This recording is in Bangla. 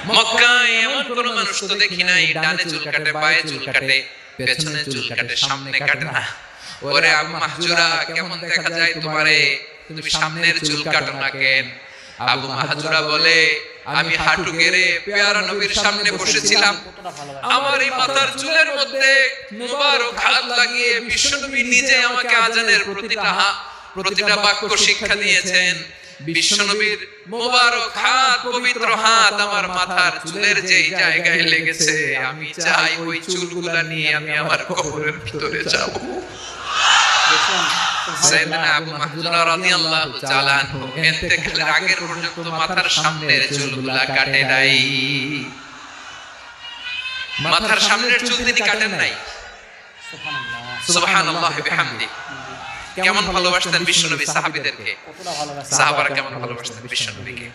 মক্কায় এমন কোন মানুষ তো দেখি নাই ডানে চুল কাটে, বায়ে চুল কাটে, পেছনে চুল কাটে, সামনে কাটে না। ওরে আবু মাহজুরা, কেমন দেখা যায় তোমারে, তুমি সামনের চুল কাটো না কেন? আবু মাহজুরা বলে, আমি হাঁটু গেড়ে পেয়ারা নবীর সামনে বসেছিলাম, আমার এই মাথার চুলের মধ্যে মুবারক হাত লাগিয়ে বিশ্বনবী নিজে আমাকে আজানের প্রতিটা বাক্য শিক্ষা দিয়েছেন। বিশ্বনবীর মুবারক হাত, পবিত্র হাত আমার মাথার চুলের যেই জায়গায় লেগেছে, আমি চাই ওই চুলগুলা নিয়ে আমি আমার কবরের ভিতরে যাব। সাইয়েদনা আবু মাহজুরা রাদিয়াল্লাহু তাআলা আনহু ইন্তেকালের আগের পর্যন্ত মাথার সামনের চুলগুলা কাটে নাই। মাথার সামনের চুল তিনি কাটেন নাই। সুবহানাল্লাহ বিহামদি। কেমন ভালোবাসতেন বিশ্বনবী সাহাবীদেরকে, সাহাবারা কেমন ভালোবাসতেন বিশ্বনবীকে।